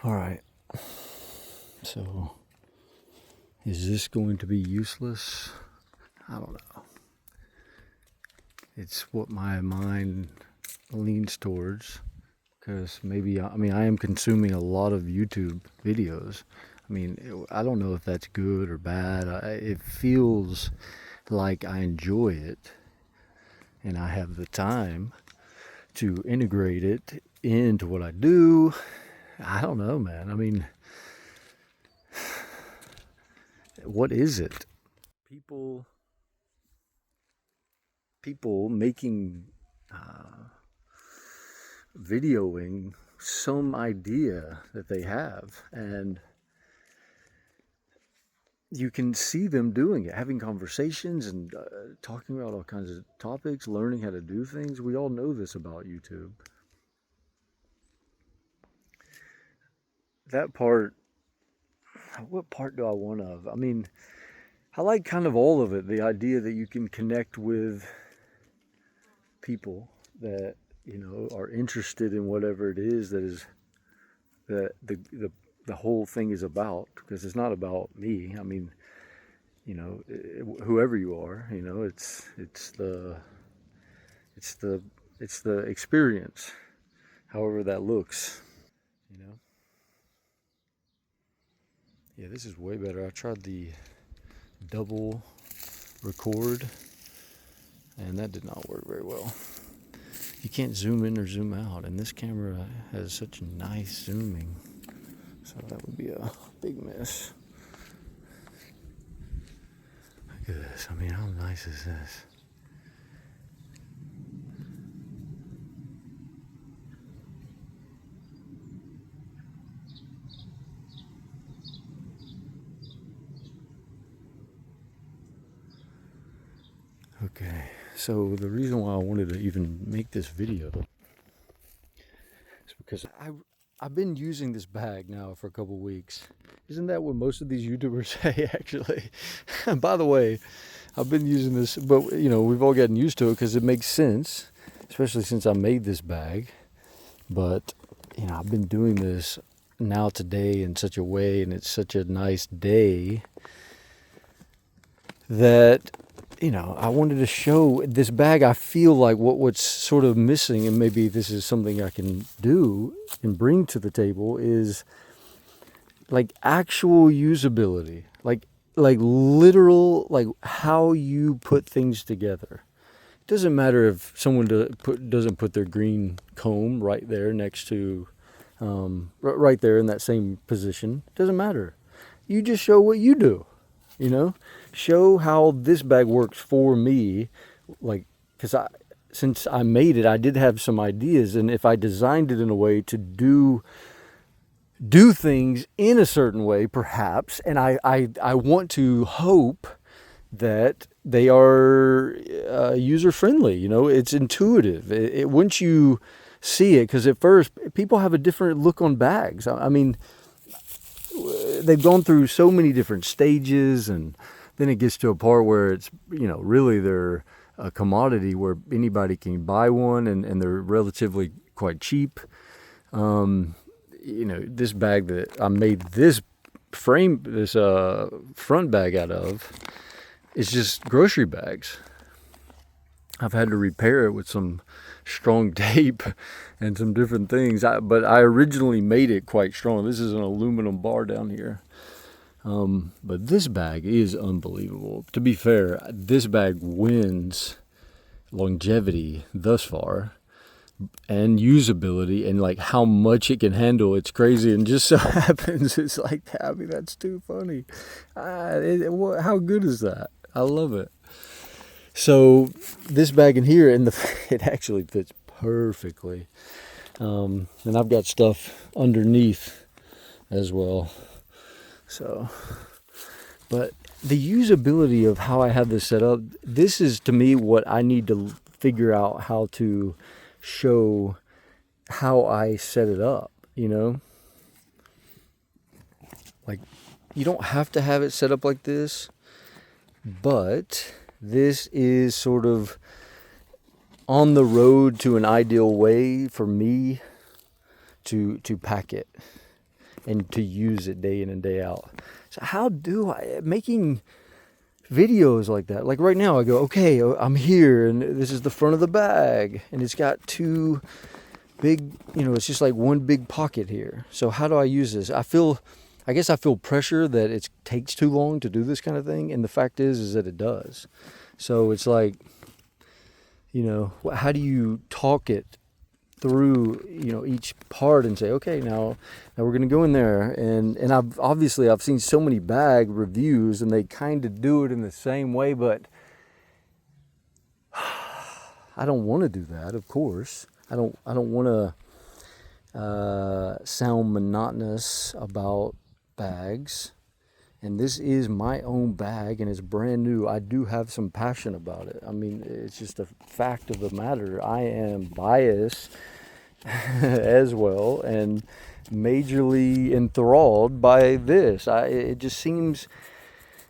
All right. So, is this going to be useless? I don't know. It's what my mind leans towards, because maybe, I am consuming a lot of YouTube videos. I don't know if that's good or bad. It feels like I enjoy it and I have the time to integrate it into what I do. I don't know, man. What is it? People making videoing some idea that they have, and you can see them doing it, having conversations and talking about all kinds of topics, learning how to do things. We all know this about YouTube. That part, what part do I want of? I like kind of all of it. The idea that you can connect with people that, are interested in whatever it is that the whole thing is about, because it's not about me. Whoever you are, it's the experience, however that looks, Yeah, this is way better. I tried the double record, and that did not work very well. You can't zoom in or zoom out, and this camera has such nice zooming, so that would be a big miss. Look at this. How nice is this? Okay, so the reason why I wanted to even make this video is because I've been using this bag now for a couple weeks. Isn't that what most of these YouTubers say, actually? And by the way, I've been using this, but we've all gotten used to it because it makes sense, especially since I made this bag. But I've been doing this now today in such a way, and it's such a nice day, that I wanted to show this bag. I feel like what's sort of missing, and maybe this is something I can do and bring to the table, is like actual usability, like literal, like how you put things together. It doesn't matter if someone doesn't put their green comb right there next to, right there in that same position. It doesn't matter. You just show what you do. Show how this bag works for me, because since I made it, I did have some ideas, and if I designed it in a way to do things in a certain way, perhaps, and I want to hope that they are user friendly. It's intuitive. Once you see it, because at first people have a different look on bags. They've gone through so many different stages, and then it gets to a part where it's, really they're a commodity where anybody can buy one, and they're relatively quite cheap. This bag that I made this front bag out of is just grocery bags. I've had to repair it with some strong tape and some different things. But I originally made it quite strong. This is an aluminum bar down here. But this bag is unbelievable. To be fair, this bag wins longevity thus far, and usability, and like how much it can handle. It's crazy, and just so happens it's like that. That's too funny. How good is that? I love it. So this bag in here, and it actually fits perfectly. And I've got stuff underneath as well. So, but the usability of how I have this set up, this is to me what I need to figure out how to show how I set it up, Like, you don't have to have it set up like this, but this is sort of on the road to an ideal way for me to pack it. and to use it day in and day out. So how do I, making videos like that, like right now I go, okay, I'm here and this is the front of the bag and it's got two big, it's just like one big pocket here. So how do I use this? I guess I feel pressure that it takes too long to do this kind of thing. And the fact is that it does. So it's like, how do you talk it through, each part and say, okay, now we're going to go in there. And I've seen so many bag reviews and they kind of do it in the same way, but I don't want to do that. Of course, I don't want to sound monotonous about bags. And this is my own bag and it's brand new. I do have some passion about it. I mean, it's just a fact of the matter. I am biased as well and majorly enthralled by this. It just seems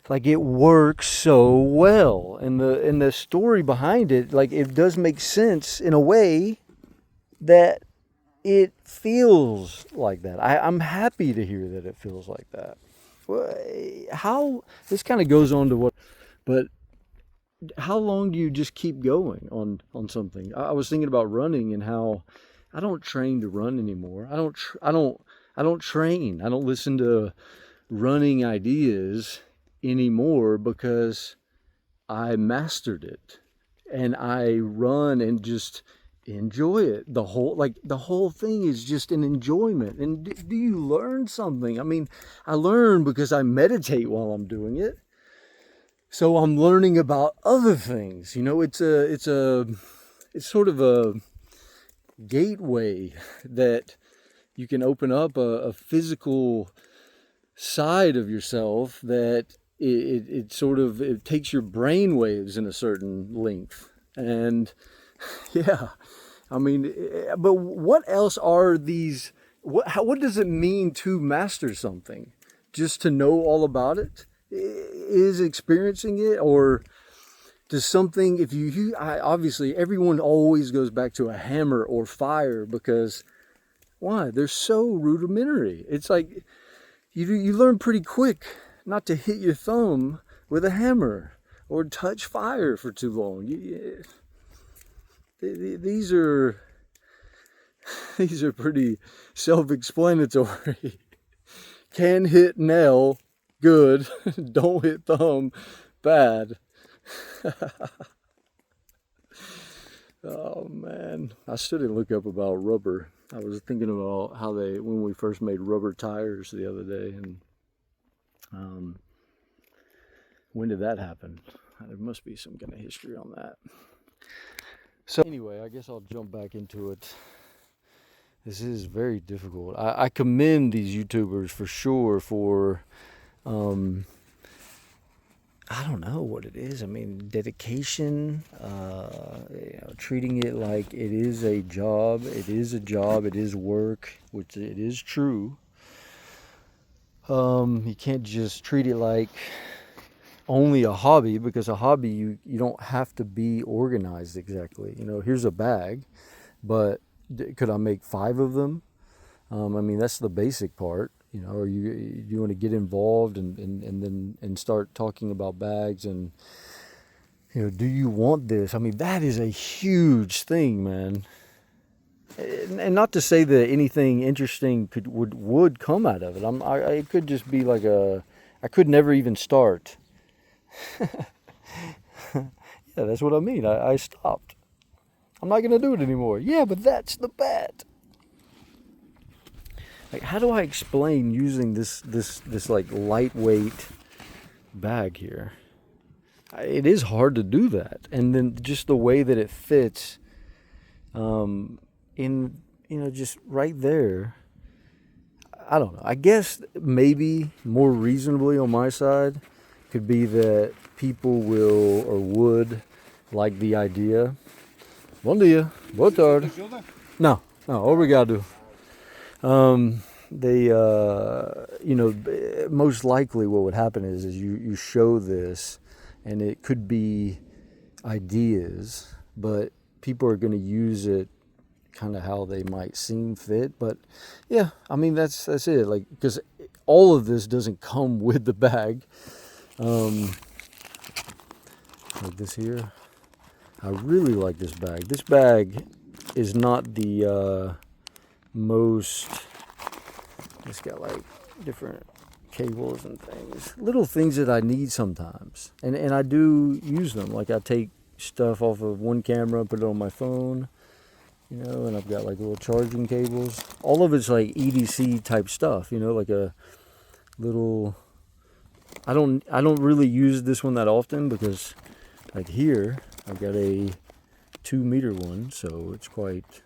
like it works so well. And the story behind it, like it does make sense in a way that it feels like that. I'm happy to hear that it feels like that. How this kind of goes on to but how long do you just keep going on something? I was thinking about running and how I don't train to run anymore. I don't train. I don't listen to running ideas anymore because I mastered it and I run and just enjoy it. The whole thing is just an enjoyment. And do you learn something? I mean, I learn because I meditate while I'm doing it. So I'm learning about other things. It's sort of a gateway that you can open up a physical side of yourself that it takes your brain waves in a certain length. And yeah, I mean, but what else are these? What does it mean to master something? Just to know all about it? Is experiencing it, or does something? Obviously everyone always goes back to a hammer or fire because why? They're so rudimentary. It's like you learn pretty quick not to hit your thumb with a hammer or touch fire for too long. These are pretty self-explanatory. Can hit nail, good. Don't hit thumb, bad. Oh man, I still didn't look up about rubber. I was thinking about how when we first made rubber tires the other day, and when did that happen? There must be some kind of history on that. So anyway, I guess I'll jump back into it. This is very difficult. I commend these YouTubers for sure for, I don't know what it is. I mean, dedication, treating it like it is a job. It is a job. It is work, which it is true. You can't just treat it like only a hobby, because a hobby you don't have to be organized exactly. Here's a bag, but could I make 5 of them? I mean, that's the basic part. Or you want to get involved and then start talking about bags and do you want this? I mean, that is a huge thing, man. And not to say that anything interesting would come out of it. It could just be like I could never even start. Yeah, that's what I mean. I stopped. I'm not gonna do it anymore. Yeah, but that's the bet. Like, how do I explain using this like lightweight bag here? It is hard to do that, and then just the way that it fits, in just right there. I don't know. I guess maybe more reasonably on my side could be that people will or would like the idea. Bom dia, boa tarde. No, obrigado. They, most likely what would happen is you show this, and it could be ideas, but people are going to use it kind of how they might seem fit. But yeah, I mean, that's it. Like, because all of this doesn't come with the bag. Like this here. I really like this bag. This bag is not the most, it's got like different cables and things, little things that I need sometimes, and I do use them. Like I take stuff off of one camera, put it on my phone, you know, and I've got like little charging cables. All of it's like EDC type stuff, you know, like a little, I don't really use this one that often because like here I've got a 2-meter one, so it's quite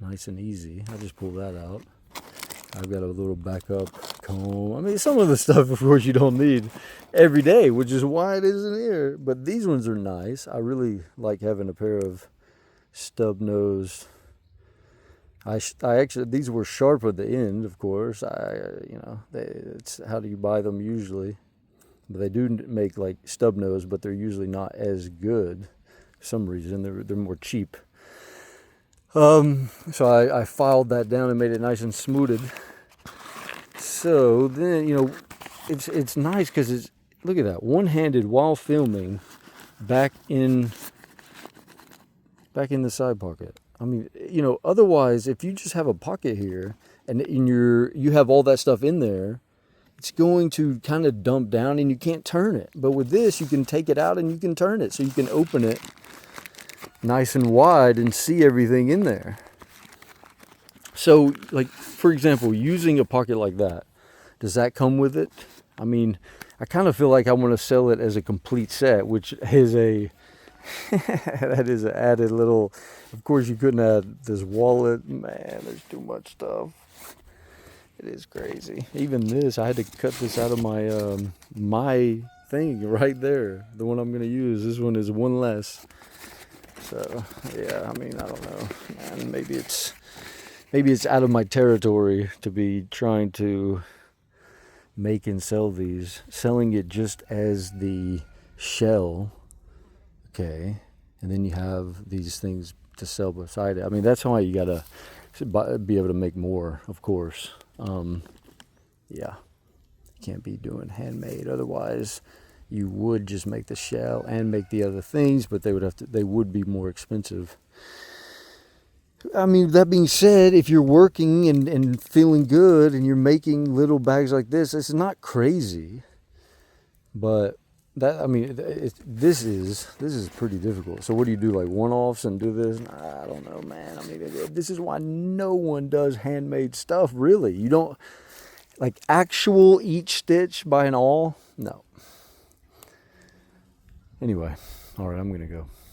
nice and easy. I just pull that out. I've got a little backup comb. I mean, some of the stuff, of course, you don't need every day, which is why it isn't here. But these ones are nice. I really like having a pair of stub-nosed. I actually, these were sharp at the end, of course. You know, it's how do you buy them usually? But they do make like stub-nosed, but they're usually not as good. For some reason, they're more cheap. So I filed that down and made it nice and smoothed. So then, you know, it's nice because it's, look at that, one-handed while filming, back in the side pocket. I mean, you know, otherwise, if you just have a pocket here and you have all that stuff in there, it's going to kind of dump down and you can't turn it. But with this, you can take it out and you can turn it. So you can open it nice and wide and see everything in there. So, like, for example, using a pocket like that, does that come with it? I mean, I kind of feel like I want to sell it as a complete set, which is that is an added little, of course you couldn't add this wallet. Man, there's too much stuff. It is crazy. Even this, I had to cut this out of my my thing right there. The one I'm going to use. This one is one less. So yeah, I mean, I don't know, man. Maybe it's out of my territory to be trying to make and sell these. Selling it just as the shell, okay, and then you have these things to sell beside it. I mean, that's why you gotta be able to make more, of course. Yeah, you can't be doing handmade. Otherwise, you would just make the shell and make the other things, but they would be more expensive. I mean, that being said, if you're working and feeling good and you're making little bags like this, it's not crazy. But that, I mean, this is pretty difficult. So what do you do, like one-offs and do this? I don't know, man. I mean, this is why no one does handmade stuff, really. You don't, like actual each stitch by an awl? No. Anyway, all right, I'm going to go.